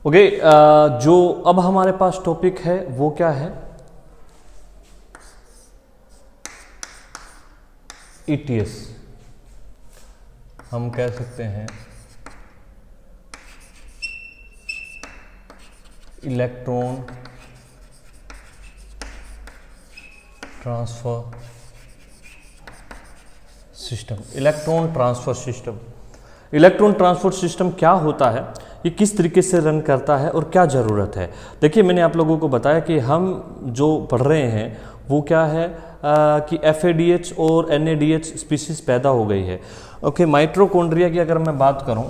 Okay, जो अब हमारे पास टॉपिक है वो क्या है? ईटीएस। हम कह सकते हैं electron transfer system. Electron transfer system, electron transfer system क्या होता है, ये किस तरीके से रन करता है और क्या ज़रूरत है? देखिए, मैंने आप लोगों को बताया कि हम जो पढ़ रहे हैं वो क्या है कि FADH और NADH स्पीसीज पैदा हो गई है। ओके, माइटोकॉन्ड्रिया की अगर मैं बात करूं,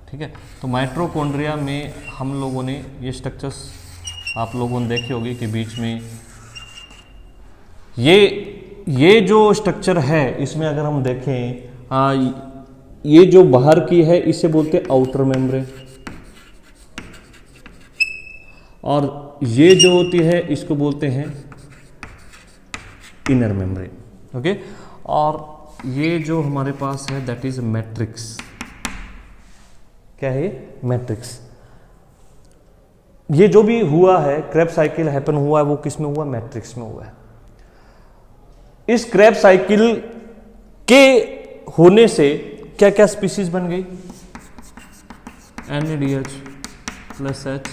ठीक है, तो माइटोकॉन्ड्रिया में हम लोगों ने ये स्ट्रक्चर्स आप लोगों ने देखे होंगे कि बीच में ये जो स्ट्रक्चर है, इसमें अगर हम देखें ये जो बाहर की है इसे बोलते हैं आउटर मेम्ब्रेन, और ये जो होती है इसको बोलते हैं इनर मेम्ब्रेन। ओके, और ये जो हमारे पास है दैट इज मैट्रिक्स। क्या है ये? मैट्रिक्स। ये जो भी हुआ है, क्रेब साइकिल हैपन हुआ है, वो किस में हुआ? मैट्रिक्स में हुआ है। इस क्रेब साइकिल के होने से क्या क्या स्पीसीज बन गई? NADH plus H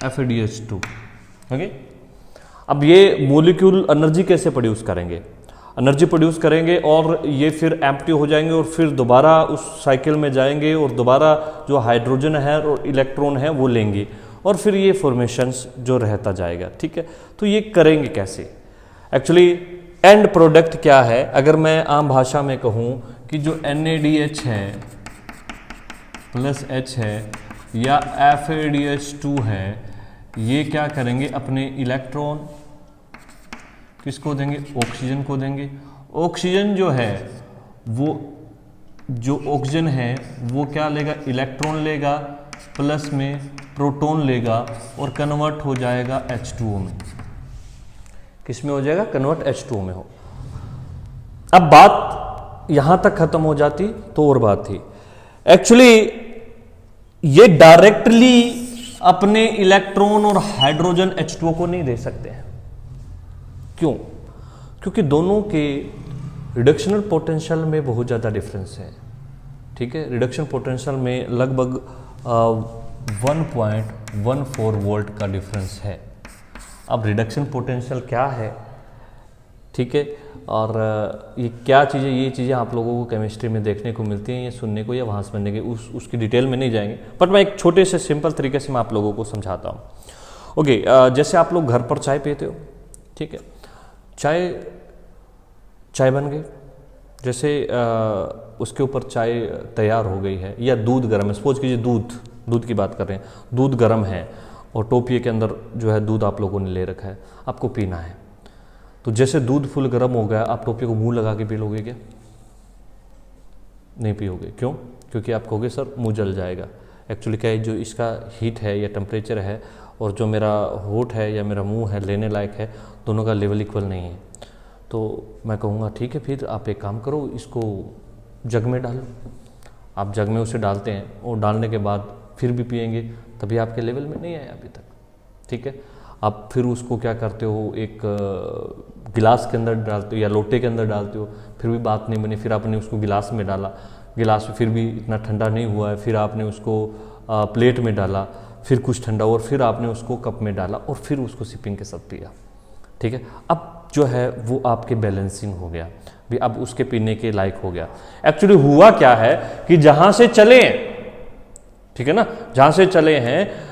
FADH2। Okay, अब ये मोलिक्यूल एनर्जी कैसे प्रोड्यूस करेंगे? एनर्जी प्रोड्यूस करेंगे और ये फिर एम्प्टी हो जाएंगे और फिर दोबारा उस साइकिल में जाएंगे और दोबारा जो हाइड्रोजन है और इलेक्ट्रॉन है वो लेंगे और फिर ये फॉर्मेशंस जो रहता जाएगा। ठीक है, तो ये करेंगे कैसे? एक्चुअली एंड प्रोडक्ट क्या है? अगर मैं आम भाषा में कहूँ कि जो NADH है प्लस H है या FADH2 है, ये क्या करेंगे? अपने इलेक्ट्रॉन किसको देंगे? ऑक्सीजन को देंगे। ऑक्सीजन जो है वो जो ऑक्सीजन है वो क्या लेगा? इलेक्ट्रॉन लेगा, प्लस में प्रोटॉन लेगा और कन्वर्ट हो जाएगा H2O में। किस में हो जाएगा? कन्वर्ट H2O में हो। अब बात यहां तक खत्म हो जाती तो और बात थी। एक्चुअली ये डायरेक्टली अपने इलेक्ट्रॉन और हाइड्रोजन H2O को नहीं दे सकते हैं। क्यों? क्योंकि दोनों के रिडक्शनल पोटेंशियल में बहुत ज़्यादा डिफरेंस है। ठीक है, रिडक्शन पोटेंशियल में लगभग 1.14 वोल्ट का डिफरेंस है। अब रिडक्शन पोटेंशियल क्या है? ठीक है, और ये क्या चीज़ें, ये चीज़ें आप लोगों को केमिस्ट्री में देखने को मिलती हैं, ये सुनने को या वहाँ से बनने के उसकी डिटेल में नहीं जाएंगे, बट मैं एक छोटे से सिंपल तरीके से मैं आप लोगों को समझाता हूँ। ओके, जैसे आप लोग घर पर चाय पीते हो, ठीक है, चाय बन गई, जैसे उसके ऊपर चाय तैयार हो गई है या दूध गर्म है, सपोज कीजिए दूध की बात कर रहे हैं, दूध गर्म है और टोपिए के अंदर जो है दूध आप लोगों ने ले रखा है, आपको पीना है। तो जैसे दूध फुल गर्म हो गया, आप टोपिए को मुंह लगा के पी लोगे क्या? नहीं पियोगे। क्यों? क्योंकि आप कहोगे सर मुंह जल जाएगा। एक्चुअली क्या है, जो इसका हीट है या टेम्परेचर है और जो मेरा होठ है या मेरा मुंह है लेने लायक है, दोनों का लेवल इक्वल नहीं है। तो मैं कहूँगा ठीक है, फिर आप एक काम करो, इसको जग में डालो। आप जग में उसे डालते हैं और डालने के बाद फिर भी पिएंगे, तभी आपके लेवल में नहीं आया अभी तक। ठीक है, आप फिर उसको क्या करते हो, एक गिलास के अंदर डालते हो या लोटे के अंदर डालते हो, फिर भी बात नहीं बनी, फिर आपने उसको गिलास में डाला, गिलास में फिर भी इतना ठंडा नहीं हुआ है, फिर आपने उसको प्लेट में डाला, फिर कुछ ठंडा और फिर आपने उसको कप में डाला और फिर उसको सिपिंग के साथ पिया। ठीक है, अब जो है वो आपके बैलेंसिंग हो गया भी, अब उसके पीने के लायक हो गया। एक्चुअली हुआ क्या है कि जहां से चले, ठीक है ना, जहां से चले हैं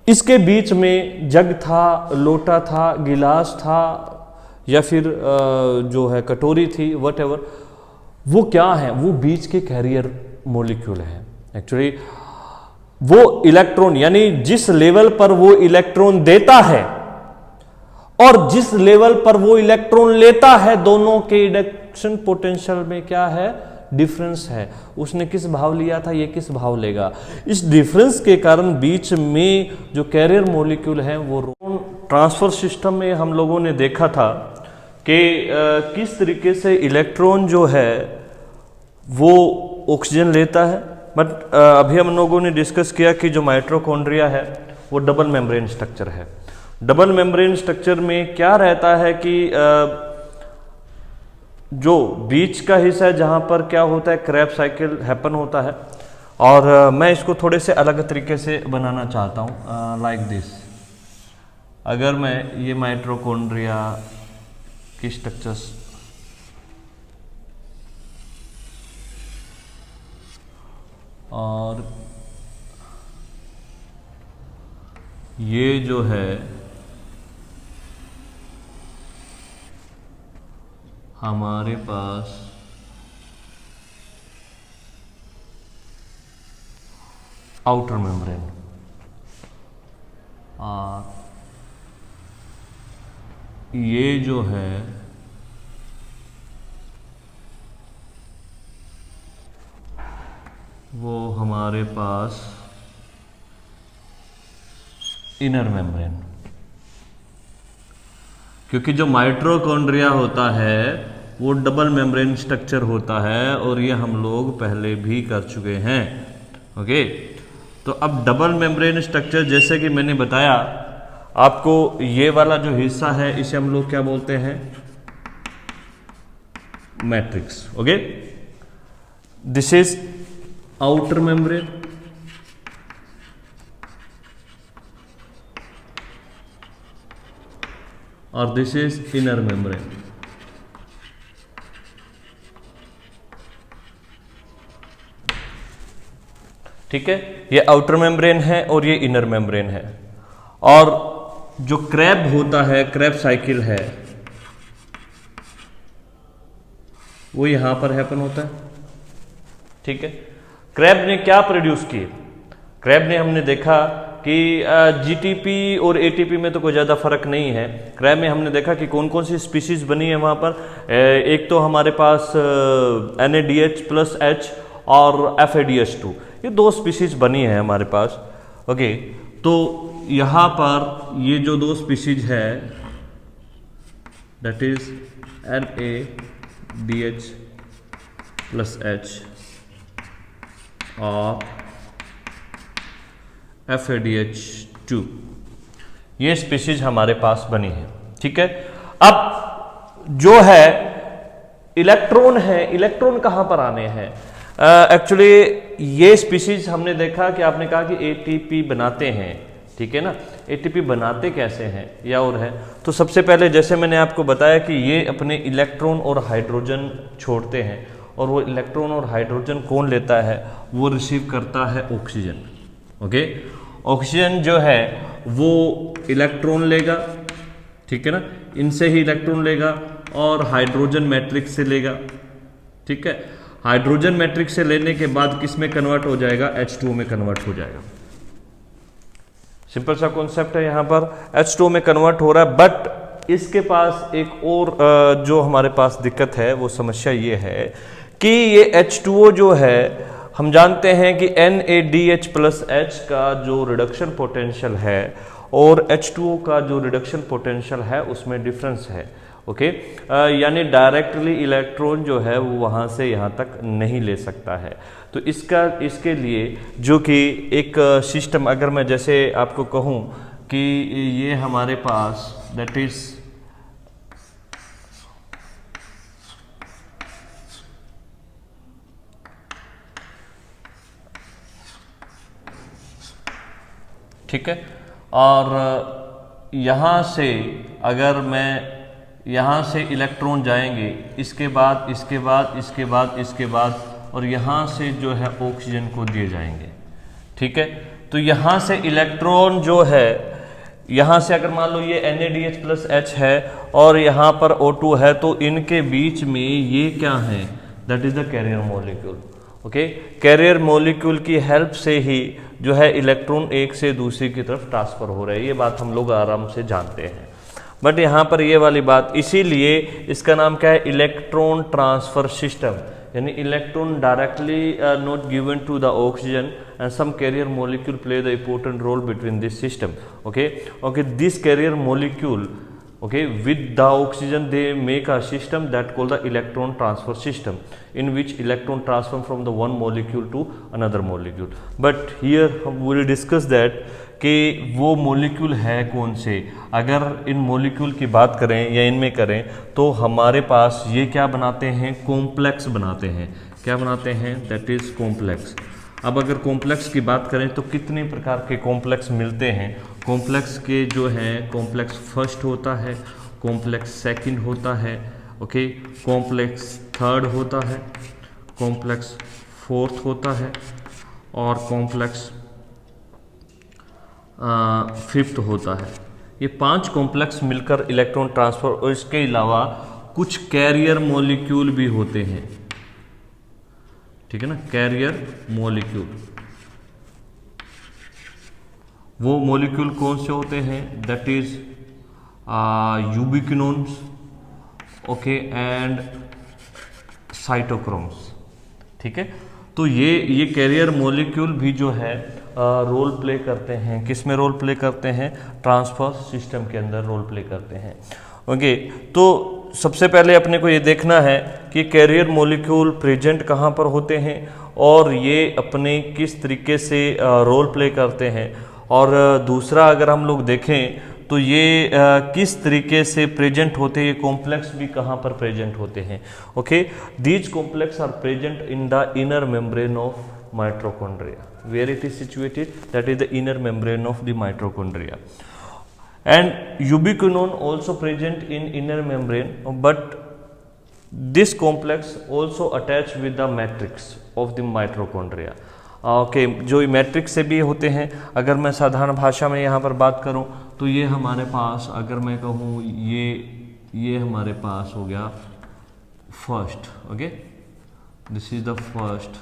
इसके बीच में जग था, लोटा था, गिलास था या फिर जो है कटोरी थी, व्हाटएवर, वो क्या है? वो बीच के कैरियर मॉलिक्यूल है। एक्चुअली वो इलेक्ट्रॉन, यानी जिस लेवल पर वो इलेक्ट्रॉन देता है और जिस लेवल पर वो इलेक्ट्रॉन लेता है, दोनों के रिडक्शन पोटेंशियल में क्या है? डिफरेंस है। उसने किस भाव लिया था, ये किस भाव लेगा। इस डिफरेंस के कारण बीच में जो कैरियर मॉलिक्यूल है वो ट्रांसफर सिस्टम में हम लोगों ने देखा था कि किस तरीके से इलेक्ट्रॉन जो है वो ऑक्सीजन लेता है। बट अभी हम लोगों ने डिस्कस किया कि जो माइटोकॉन्ड्रिया है वो डबल मेम्ब्रेन स्ट्रक्चर है। डबल मेम्ब्रेन स्ट्रक्चर में क्या रहता है कि जो बीच का हिस्सा है जहाँ पर क्या होता है, क्रैब साइकिल हैपन होता है, और मैं इसको थोड़े से अलग तरीके से बनाना चाहता हूँ, लाइक दिस। अगर मैं ये माइटोकॉन्ड्रिया की स्ट्रक्चर्स और ये जो है हमारे पास आउटर मेम्ब्रेन, और ये जो है वो हमारे पास इनर मेम्ब्रेन। क्योंकि जो माइटोकॉन्ड्रिया होता है वो डबल मेम्ब्रेन स्ट्रक्चर होता है, और ये हम लोग पहले भी कर चुके हैं। ओके, तो अब डबल मेम्ब्रेन स्ट्रक्चर जैसे कि मैंने बताया आपको, ये वाला जो हिस्सा है इसे हम लोग क्या बोलते हैं, matrix. Okay, this is outer membrane, और दिस इज इनर मेम्ब्रेन। ठीक है, ये आउटर मेम्ब्रेन है और ये इनर मेम्ब्रेन है। और जो क्रैब होता है, क्रैब साइकिल है, वो यहां पर हैपन होता है। ठीक है, क्रैब ने क्या प्रोड्यूस किए, क्रैब ने हमने देखा कि जीटीपी और एटीपी में तो कोई ज़्यादा फर्क नहीं है। क्रैब में हमने देखा कि कौन कौन सी स्पीशीज बनी है वहाँ पर। एक तो हमारे पास NADH+H और FADH2, ये दो स्पीशीज बनी है हमारे पास। ओके, तो यहाँ पर ये जो दो स्पीशीज है दैट इज NADH+H और FADH2, ये स्पीशीज हमारे पास बनी है। ठीक है, अब जो है इलेक्ट्रॉन है, इलेक्ट्रॉन कहां पर आने हैं। एक्चुअली ये स्पीशीज हमने देखा कि आपने कहा कि एटीपी बनाते हैं। ठीक है ना, एटीपी बनाते कैसे हैं या और है, तो सबसे पहले जैसे मैंने आपको बताया कि ये अपने इलेक्ट्रॉन और हाइड्रोजन छोड़ते हैं, और वो इलेक्ट्रॉन और हाइड्रोजन कौन लेता है, वो रिसीव करता है ऑक्सीजन। ओके, ऑक्सीजन जो है वो इलेक्ट्रॉन लेगा, ठीक है ना, इनसे ही इलेक्ट्रॉन लेगा और हाइड्रोजन मैट्रिक्स से लेगा। ठीक है, हाइड्रोजन मैट्रिक्स से लेने के बाद किस में कन्वर्ट हो जाएगा, H2O में कन्वर्ट हो जाएगा। सिंपल सा कॉन्सेप्ट है, यहां पर H2O में कन्वर्ट हो रहा है। बट इसके पास एक और जो हमारे पास दिक्कत है, वो समस्या ये है कि ये H2O जो है, हम जानते हैं कि NADH+H का जो रिडक्शन पोटेंशियल है और H2O का जो रिडक्शन पोटेंशियल है उसमें डिफरेंस है। ओके, यानी डायरेक्टली इलेक्ट्रॉन जो है वो वहाँ से यहाँ तक नहीं ले सकता है। तो इसके लिए जो कि एक सिस्टम, अगर मैं जैसे आपको कहूँ कि ये हमारे पास दैट इज ठीक है, और यहाँ से अगर मैं यहाँ से इलेक्ट्रॉन जाएंगे, इसके बाद इसके बाद इसके बाद इसके बाद, और यहाँ से जो है ऑक्सीजन को दिए जाएंगे। ठीक है, तो यहाँ से इलेक्ट्रॉन जो है, यहाँ से अगर मान लो ये NADH+H है और यहाँ पर O2 है, तो इनके बीच में ये क्या है, that is the carrier molecule. Okay, carrier molecule की हेल्प से ही जो है इलेक्ट्रॉन एक से दूसरी की तरफ ट्रांसफर हो रहा है। ये बात हम लोग आराम से जानते हैं। बट यहाँ पर ये वाली बात, इसीलिए इसका नाम क्या है, इलेक्ट्रॉन ट्रांसफर सिस्टम, यानी electron directly not given to the oxygen and some carrier molecule play the important role between this system. Okay, this carrier molecule Okay, with the oxygen they make a system that called the electron transfer system, in which electron transfer from the one molecule to another molecule. But here we will discuss that कि वो molecule है कौन से। अगर इन molecule की बात करें या इनमें करें तो हमारे पास ये क्या बनाते हैं, कॉम्प्लेक्स बनाते हैं। क्या बनाते हैं, दैट इज कॉम्प्लेक्स। अब अगर कॉम्प्लेक्स की बात करें तो कितने प्रकार के कॉम्प्लेक्स मिलते हैं। कॉम्प्लेक्स के जो हैं, कॉम्प्लेक्स फर्स्ट होता है, कॉम्प्लेक्स सेकंड होता है, ओके, कॉम्प्लेक्स थर्ड होता है, कॉम्प्लेक्स फोर्थ होता है और कॉम्प्लेक्स फिफ्थ होता है। ये 5 कॉम्प्लेक्स मिलकर इलेक्ट्रॉन ट्रांसफर, और इसके अलावा कुछ कैरियर मॉलिक्यूल भी होते हैं, ठीक है ना, कैरियर मॉलिक्यूल। वो मॉलिक्यूल कौन से होते हैं, that is ubiquinones, okay, and cytochromes, ठीक है। तो ये कैरियर मॉलिक्यूल भी जो है रोल प्ले करते हैं, किस में रोल प्ले करते हैं, ट्रांसफर सिस्टम के अंदर रोल प्ले करते हैं, ओके। तो सबसे पहले अपने को ये देखना है कि कैरियर मॉलिक्यूल प्रेजेंट कहाँ पर होते हैं और ये अपने किस तरीके से रोल प्ले करते हैं, और दूसरा अगर हम लोग देखें तो ये किस तरीके से प्रेजेंट होते हैं, ये कॉम्प्लेक्स भी कहाँ पर प्रेजेंट होते हैं, okay. These complex are present in the inner membrane of mitochondria, where it is situated, that is the inner membrane of the mitochondria. And ubiquinone also present in inner membrane, but this complex also attached with the matrix of the mitochondria. Okay, जो matrix से भी होते हैं। अगर मैं साधारण भाषा में यहाँ पर बात करूँ तो ये हमारे पास, अगर मैं कहूँ ये हमारे पास हो गया first, okay, this is the first,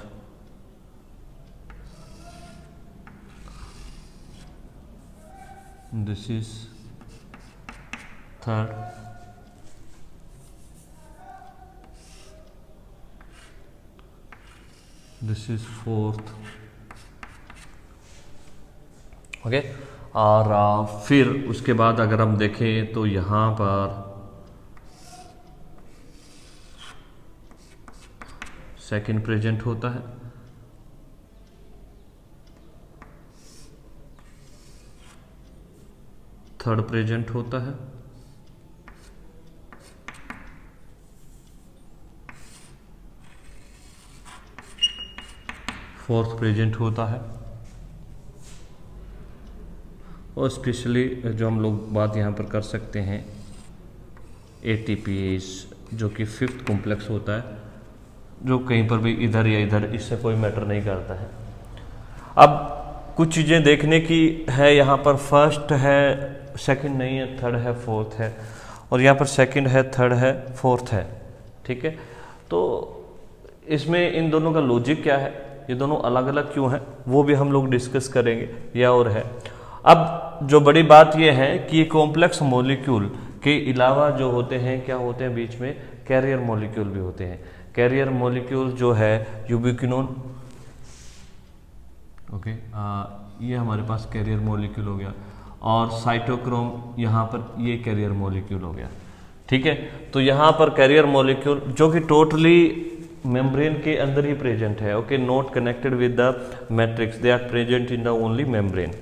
this is third, this is fourth, okay. और फिर उसके बाद अगर हम देखें तो यहाँ पर सेकंड प्रेजेंट होता है, थर्ड प्रेजेंट होता है, फोर्थ प्रेजेंट होता है, और स्पेशली जो हम लोग बात यहाँ पर कर सकते हैं ATPase, जो कि फिफ्थ कॉम्प्लेक्स होता है, जो कहीं पर भी इधर या इधर, इससे कोई मैटर नहीं करता है। अब कुछ चीज़ें देखने की है, यहाँ पर फर्स्ट है, सेकंड नहीं है, थर्ड है, फोर्थ है, और यहाँ पर सेकंड है, थर्ड है, फोर्थ है, ठीक है। तो इसमें इन दोनों का लॉजिक क्या है, ये दोनों अलग अलग क्यों हैं, वो भी हम लोग डिस्कस करेंगे, या और है। अब जो बड़ी बात ये है कि कॉम्प्लेक्स मॉलिक्यूल के अलावा जो होते हैं, क्या होते हैं, बीच में कैरियर मॉलिक्यूल भी होते हैं। कैरियर मॉलिक्यूल जो है यूबिक्विनोन, ओके, ये हमारे पास कैरियर मॉलिक्यूल हो गया, और साइटोक्रोम यहाँ पर ये कैरियर मॉलिक्यूल हो गया, ठीक है। तो यहाँ पर कैरियर मॉलिक्यूल जो कि टोटली मेम्ब्रेन के अंदर ही प्रेजेंट है, okay, not connected with the matrix, they are present in the only membrane.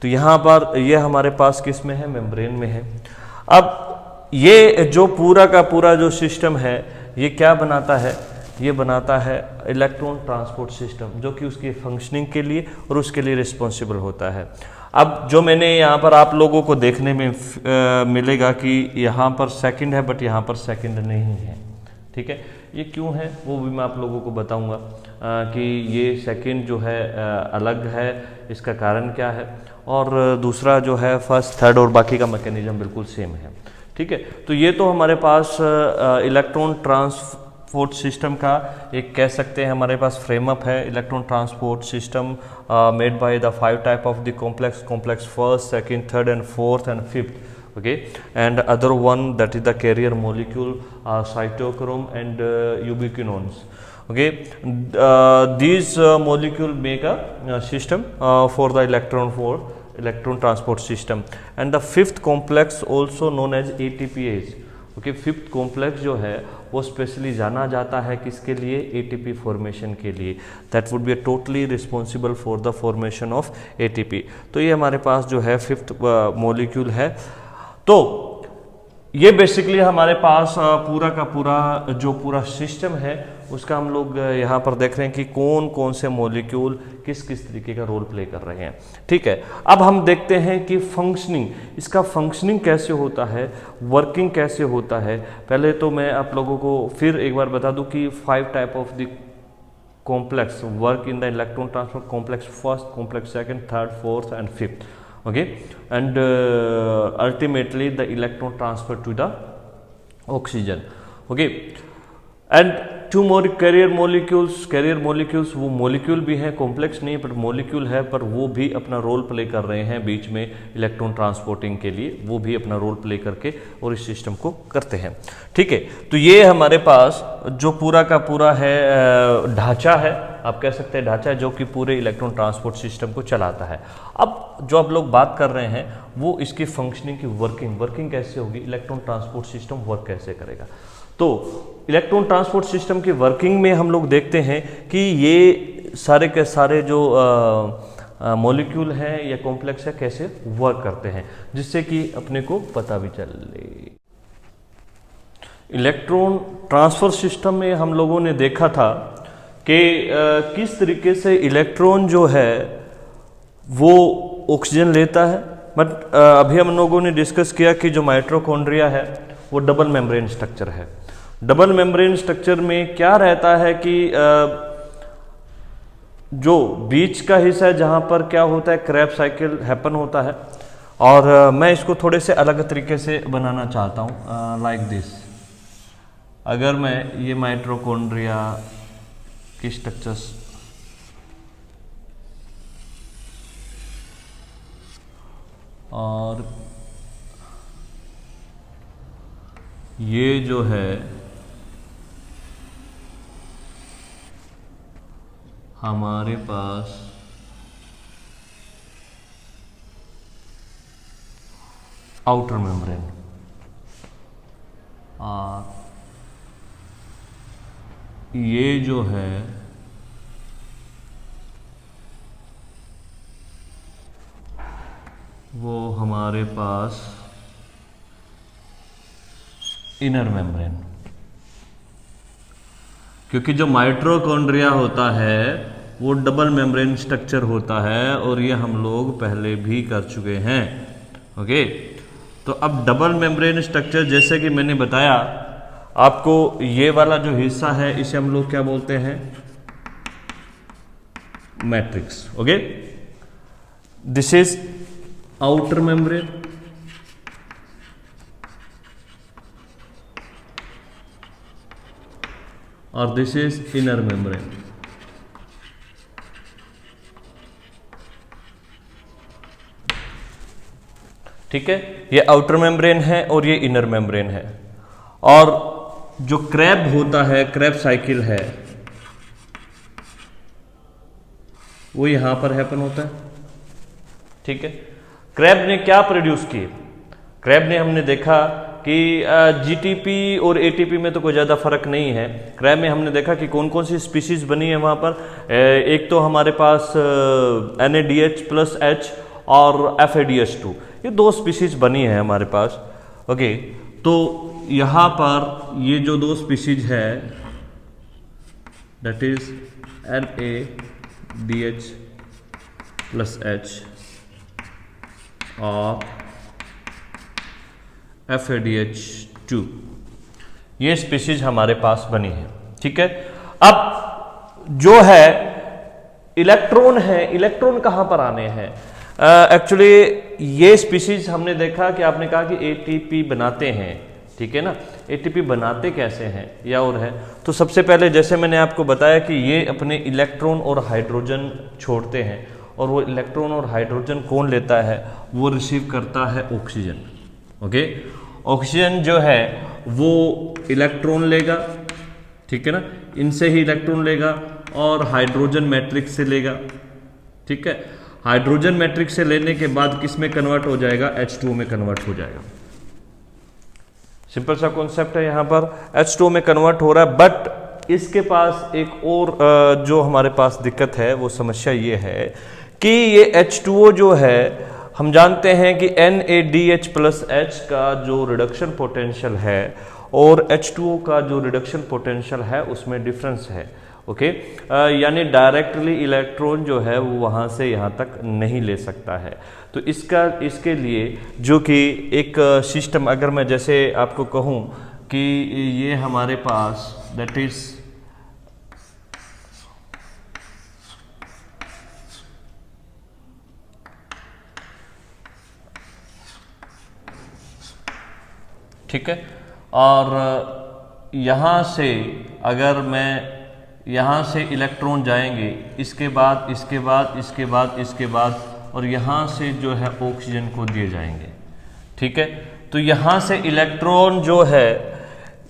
तो यहाँ पर ये हमारे पास किस में है, मेम्ब्रेन में है। अब ये जो पूरा का पूरा जो सिस्टम है, ये क्या बनाता है, ये बनाता है इलेक्ट्रॉन ट्रांसपोर्ट सिस्टम, जो कि उसकी फंक्शनिंग के लिए और उसके लिए रिस्पॉन्सिबल होता है। अब जो मैंने यहाँ पर आप लोगों को देखने में मिलेगा कि यहाँ पर सेकंड है, बट यहाँ पर सेकंड नहीं है, ठीक है। ये क्यों है वो भी मैं आप लोगों को बताऊंगा कि ये सेकंड जो है अलग है, इसका कारण क्या है, और दूसरा जो है फर्स्ट, थर्ड और बाकी का मैकेनिज्म बिल्कुल सेम है, ठीक है। तो ये तो हमारे पास इलेक्ट्रॉन ट्रांसपोर्ट सिस्टम का एक कह सकते हैं हमारे पास फ्रेमअप है। Electron transport system made by the 5 type of the complex first, second, third and fourth and fifth, okay, and other one that is the carrier molecule, cytochrome and ubiquinones, okay. These molecule make a system for the electron transport system, and the fifth complex also known as ATPase। Okay, fifth complex जो है वो specially जाना जाता है किसके लिए, ATP formation के लिए। That would be totally responsible for the formation of ATP। तो ये हमारे पास जो है फिफ्थ मॉलिक्यूल है। तो ये बेसिकली हमारे पास पूरा का पूरा जो पूरा सिस्टम है उसका हम लोग यहाँ पर देख रहे हैं कि कौन कौन से मॉलिक्यूल किस किस तरीके का रोल प्ले कर रहे हैं। ठीक है, अब हम देखते हैं कि फंक्शनिंग, इसका फंक्शनिंग कैसे होता है, वर्किंग कैसे होता है। पहले तो मैं आप लोगों को फिर एक बार बता दूं कि 5 type of the complex work in the electron transport complex, first complex, second, third, fourth and fifth. Okay, and ultimately the electron transfer to the oxygen. Okay, and two more carrier molecules वो molecule भी है, complex नहीं पर molecule है, पर वो भी अपना रोल प्ले कर रहे हैं बीच में इलेक्ट्रॉन ट्रांसपोर्टिंग के लिए, वो भी अपना रोल प्ले करके और इस सिस्टम को करते हैं। ठीक है, तो ये हमारे पास जो पूरा का पूरा है ढांचा है, आप कह सकते हैं ढांचा, जो कि पूरे इलेक्ट्रॉन ट्रांसपोर्ट सिस्टम को चलाता है। अब जो आप लोग बात कर रहे हैं वो इसकी फंक्शनिंग की वर्किंग कैसे होगी, इलेक्ट्रॉन ट्रांसपोर्ट सिस्टम वर्क कैसे करेगा। तो इलेक्ट्रॉन ट्रांसपोर्ट सिस्टम की वर्किंग में हम लोग देखते हैं कि ये सारे के सारे जो मॉलिक्यूल हैं या कॉम्प्लेक्स है कैसे वर्क करते हैं, जिससे कि अपने को पता भी चले। इलेक्ट्रॉन ट्रांसफर सिस्टम में हम लोगों ने देखा था कि किस तरीके से इलेक्ट्रॉन जो है वो ऑक्सीजन लेता है, बट अभी हम लोगों ने डिस्कस किया कि जो माइटोकॉन्ड्रिया है वो डबल मेम्ब्रेन स्ट्रक्चर है। डबल मेम्ब्रेन स्ट्रक्चर में क्या रहता है कि जो बीच का हिस्सा है जहाँ पर क्या होता है, क्रेब्स साइकिल हैपन होता है, और मैं इसको थोड़े से अलग तरीके से बनाना चाहता हूँ, लाइक दिस। अगर मैं ये माइटोकॉन्ड्रिया की स्ट्रक्चर्स और ये जो है हमारे पास आउटर मेम्ब्रेन, और ये जो है वो हमारे पास इनर मेम्ब्रेन। क्योंकि जो माइटोकॉन्ड्रिया होता है वो डबल मेम्ब्रेन स्ट्रक्चर होता है, और ये हम लोग पहले भी कर चुके हैं। ओके, तो अब डबल मेम्ब्रेन स्ट्रक्चर जैसे कि मैंने बताया आपको, ये वाला जो हिस्सा है इसे हम लोग क्या बोलते हैं, matrix. Okay, this is outer membrane, और दिस इज इनर मेम्ब्रेन। ठीक है, ये आउटर मेम्ब्रेन है और ये इनर मेम्ब्रेन है। और जो क्रैब होता है, क्रैब साइकिल है, वो यहां पर हैपन होता है। ठीक है, क्रैब ने क्या प्रोड्यूस किए, क्रैब ने हमने देखा कि जीटीपी और एटीपी में तो कोई ज़्यादा फर्क नहीं है। क्रैब में हमने देखा कि कौन कौन सी स्पीशीज बनी है वहाँ पर। एक तो हमारे पास NADH+H और FADH2, ये 2 स्पीशीज बनी है हमारे पास। ओके, तो यहाँ पर ये जो 2 स्पीशीज है दैट इज NADH+H और FADH2, ये स्पीशीज हमारे पास बनी है। ठीक है, अब जो है इलेक्ट्रॉन है, इलेक्ट्रॉन कहां पर आने हैं। एक्चुअली ये स्पीशीज हमने देखा कि आपने कहा कि एटीपी बनाते हैं, ठीक है ना। एटीपी बनाते कैसे हैं या और है, तो सबसे पहले जैसे मैंने आपको बताया कि ये अपने इलेक्ट्रॉन और हाइड्रोजन छोड़ते हैं, और वो इलेक्ट्रॉन और हाइड्रोजन कौन लेता है, वो रिसीव करता है ऑक्सीजन। ओके, ऑक्सीजन जो है वो इलेक्ट्रॉन लेगा, ठीक है ना, इनसे ही इलेक्ट्रॉन लेगा और हाइड्रोजन मैट्रिक्स से लेगा। ठीक है, हाइड्रोजन मैट्रिक्स से लेने के बाद किस में कन्वर्ट हो जाएगा, H2O में कन्वर्ट हो जाएगा। सिंपल सा कॉन्सेप्ट है, यहाँ पर H2O में कन्वर्ट हो रहा है। बट इसके पास एक और जो हमारे पास दिक्कत है, वो समस्या ये है कि ये H2O जो है, हम जानते हैं कि NaDH+H का जो रिडक्शन पोटेंशियल है और H2O का जो रिडक्शन पोटेंशियल है उसमें डिफरेंस है। ओके, यानी डायरेक्टली इलेक्ट्रॉन जो है वो वहाँ से यहाँ तक नहीं ले सकता है। तो इसके लिए जो कि एक सिस्टम, अगर मैं जैसे आपको कहूँ कि ये हमारे पास दैट इज ठीक है, और यहाँ से अगर मैं यहाँ से इलेक्ट्रॉन जाएंगे, इसके बाद इसके बाद इसके बाद इसके बाद, और यहाँ से जो है ऑक्सीजन को दिए जाएंगे। ठीक है, तो यहाँ से इलेक्ट्रॉन जो है,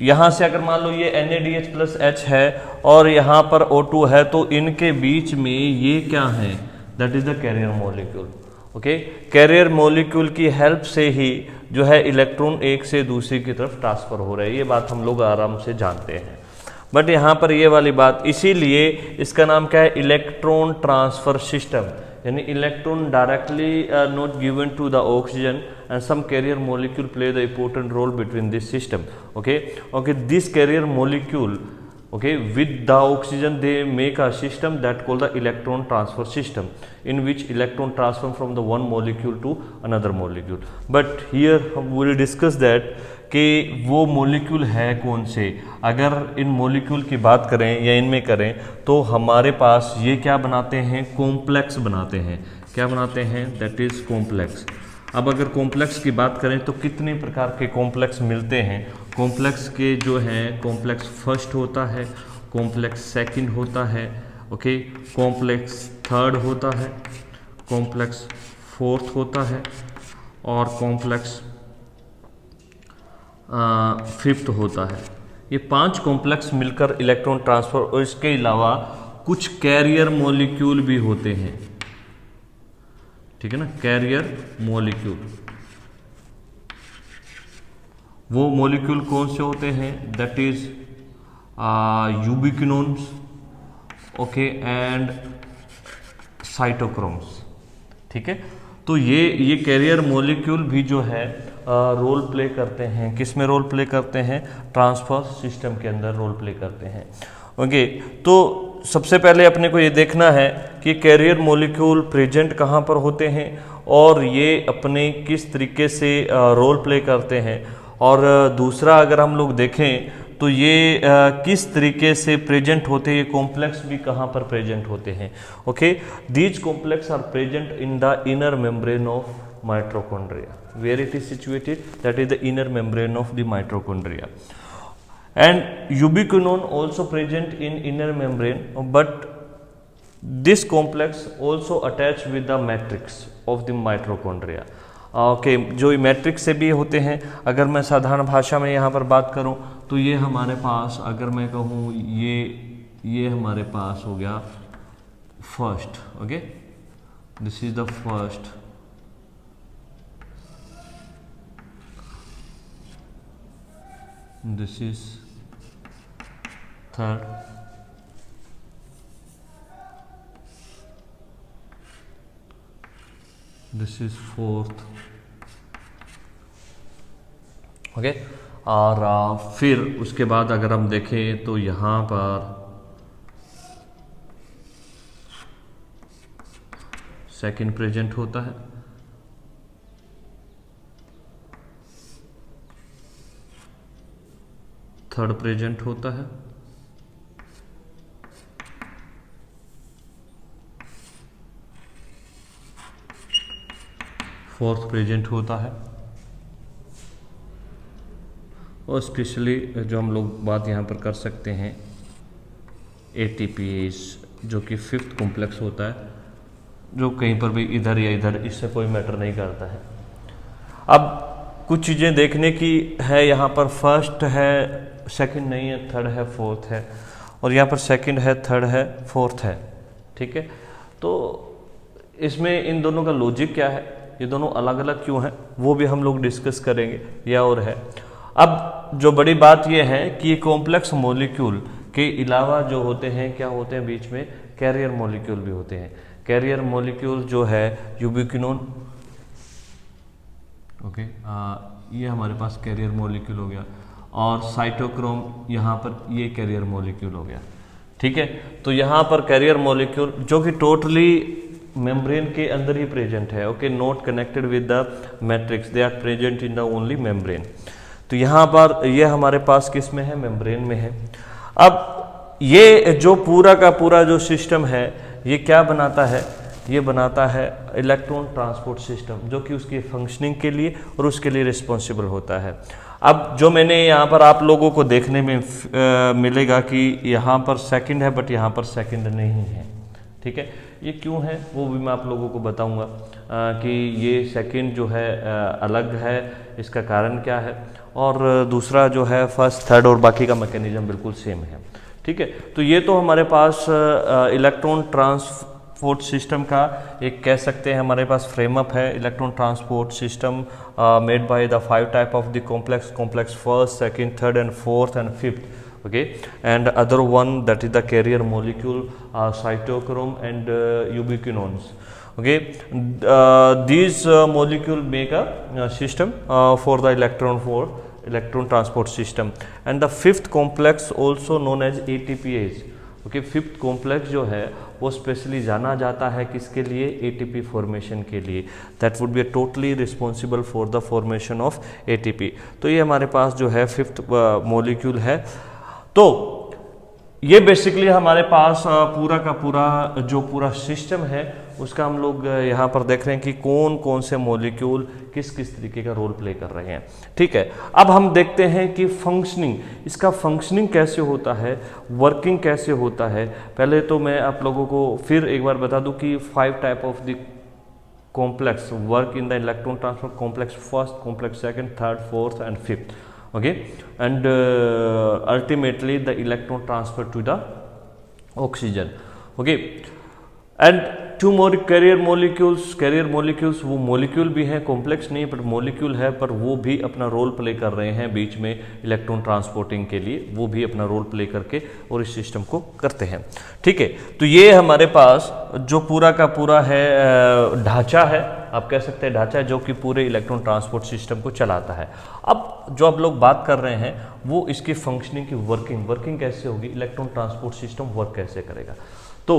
यहाँ से अगर मान लो ये NaDH+H है और यहाँ पर O2 है, तो इनके बीच में ये क्या है, that is the carrier molecule. Okay, carrier molecule की हेल्प से ही जो है इलेक्ट्रॉन एक से दूसरी की तरफ ट्रांसफर हो रहा है। ये बात हम लोग आराम से जानते हैं। बट यहाँ पर ये वाली बात, इसीलिए इसका नाम क्या है, इलेक्ट्रॉन ट्रांसफर सिस्टम, यानी electron directly not given to the oxygen and some carrier molecule play the important role between this system. Okay, this carrier molecule, okay, with the oxygen they make a system that called the electron transfer system, in which electron transfer from the one molecule to another molecule. But here we will discuss that कि वो molecule है कौन से। अगर इन molecule की बात करें या इनमें करें तो हमारे पास ये क्या बनाते हैं, कॉम्प्लेक्स बनाते हैं। क्या बनाते हैं, दैट इज कॉम्प्लेक्स। अब अगर कॉम्प्लेक्स की बात करें तो कितने प्रकार के कॉम्प्लेक्स मिलते हैं। कॉम्प्लेक्स के जो हैं, कॉम्प्लेक्स फर्स्ट होता है, कॉम्प्लेक्स सेकंड होता है, ओके, कॉम्प्लेक्स थर्ड होता है, कॉम्प्लेक्स फोर्थ होता है और कॉम्प्लेक्स फिफ्थ होता है। ये 5 कॉम्प्लेक्स मिलकर इलेक्ट्रॉन ट्रांसफर, और इसके अलावा कुछ कैरियर मॉलिक्यूल भी होते हैं। ठीक है ना, कैरियर मॉलिक्यूल। वो मॉलिक्यूल कौन से होते हैं, that is ubiquinones, okay, and cytochromes. ठीक है, तो ये कैरियर मॉलिक्यूल भी जो है रोल प्ले करते हैं। किस में रोल प्ले करते हैं, ट्रांसफर सिस्टम के अंदर रोल प्ले करते हैं। ओके, तो सबसे पहले अपने को ये देखना है कि कैरियर मॉलिक्यूल प्रेजेंट कहाँ पर होते हैं और ये अपने किस तरीके से रोल प्ले करते हैं। और दूसरा अगर हम लोग देखें तो ये किस तरीके से प्रेजेंट होते हैं, ये कॉम्प्लेक्स भी कहाँ पर प्रेजेंट होते हैं। Okay, these complex are present in the inner membrane of mitochondria, where it is situated, that is the inner membrane of the mitochondria. And ubiquinone also present in inner membrane, but this complex also attached with the matrix of the mitochondria. Okay, जो matrix से भी होते हैं। अगर मैं साधारण भाषा में यहाँ पर बात करूँ तो ये हमारे पास, अगर मैं कहूँ ये हमारे पास हो गया first. Okay, this is the first, this is third, this is fourth। Okay, और फिर उसके बाद अगर हम देखें तो यहाँ पर सेकंड प्रेजेंट होता है, थर्ड प्रेजेंट होता है, फोर्थ प्रेजेंट होता है, और स्पेशली जो हम लोग बात यहाँ पर कर सकते हैं ATPase, जो कि फिफ्थ कॉम्प्लेक्स होता है, जो कहीं पर भी इधर या इधर, इससे कोई मैटर नहीं करता है। अब कुछ चीज़ें देखने की है, यहाँ पर फर्स्ट है, सेकंड नहीं है, थर्ड है, फोर्थ है, और यहाँ पर सेकंड है, थर्ड है, फोर्थ है। ठीक है, तो इसमें इन दोनों का लॉजिक क्या है, ये दोनों अलग अलग क्यों हैं, वो भी हम लोग डिस्कस करेंगे, या और है। अब जो बड़ी बात ये है कि ये कॉम्प्लेक्स मॉलिक्यूल के अलावा जो होते हैं, क्या होते हैं बीच में, कैरियर मॉलिक्यूल भी होते हैं। कैरियर मॉलिक्यूल जो है यूबिक्विनोन, ओके, ये हमारे पास कैरियर मॉलिक्यूल हो गया, और साइटोक्रोम यहाँ पर ये कैरियर मॉलिक्यूल हो गया, ठीक है। तो यहाँ पर कैरियर मॉलिक्यूल जो कि टोटली मेम्ब्रेन के अंदर ही प्रेजेंट है, okay, not connected with the matrix, they are present in the only membrane. तो यहाँ पर ये हमारे पास किस में है, मेम्ब्रेन में है। अब ये जो पूरा का पूरा जो सिस्टम है ये क्या बनाता है, ये बनाता है इलेक्ट्रॉन ट्रांसपोर्ट सिस्टम, जो कि उसकी फंक्शनिंग के लिए और उसके लिए रिस्पॉन्सिबल होता है। अब जो मैंने यहाँ पर आप लोगों को देखने में मिलेगा कि यहाँ पर सेकंड है बट यहाँ पर सेकंड नहीं है, ठीक है। ये क्यों है वो भी मैं आप लोगों को बताऊंगा कि ये सेकंड जो है अलग है, इसका कारण क्या है, और दूसरा जो है फर्स्ट थर्ड और बाकी का मैकेनिज्म बिल्कुल सेम है, ठीक है। तो ये तो हमारे पास इलेक्ट्रॉन ट्रांसपोर्ट सिस्टम का एक कह सकते हैं हमारे पास फ्रेमअप है। Electron transport system made by the 5 type of the complex first, second, third and fourth and fifth, okay, and other one that is the carrier molecule, cytochrome and ubiquinones, okay. These molecule make a system for the electron transport system, and the fifth complex also known as ATPase, okay. Fifth complex जो है वो specially जाना जाता है किसके लिए, ATP formation के लिए, that would be totally responsible for the formation of ATP. तो ये हमारे पास जो है फिफ्थ मॉलिक्यूल है। तो ये बेसिकली हमारे पास पूरा का पूरा जो पूरा सिस्टम है उसका हम लोग यहाँ पर देख रहे हैं कि कौन कौन से मॉलिक्यूल किस किस तरीके का रोल प्ले कर रहे हैं, ठीक है। अब हम देखते हैं कि फंक्शनिंग, इसका फंक्शनिंग कैसे होता है, वर्किंग कैसे होता है। पहले तो मैं आप लोगों को फिर एक बार बता दूं कि 5 type of the complex work in the electron transport complex first, complex second, third, fourth and fifth, okay, and ultimately the electron transfer to the oxygen, okay, and two more carrier molecules वो molecule भी हैं, complex नहीं पर molecule है, पर वो भी अपना रोल प्ले कर रहे हैं बीच में इलेक्ट्रॉन ट्रांसपोर्टिंग के लिए, वो भी अपना रोल प्ले करके और इस सिस्टम को करते हैं, ठीक है। तो ये हमारे पास जो पूरा का पूरा है ढांचा है, आप कह सकते हैं ढांचा, जो कि पूरे इलेक्ट्रॉन ट्रांसपोर्ट सिस्टम को चलाता है। अब जो आप लोग बात कर रहे हैं वो इसकी फंक्शनिंग की वर्किंग कैसे होगी, इलेक्ट्रॉन ट्रांसपोर्ट सिस्टम वर्क कैसे करेगा। तो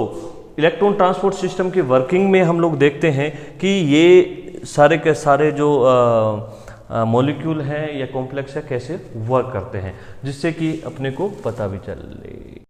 इलेक्ट्रॉन ट्रांसपोर्ट सिस्टम की वर्किंग में हम लोग देखते हैं कि ये सारे के सारे जो मॉलिक्यूल हैं या कॉम्प्लेक्स है कैसे वर्क करते हैं, जिससे कि अपने को पता भी चले।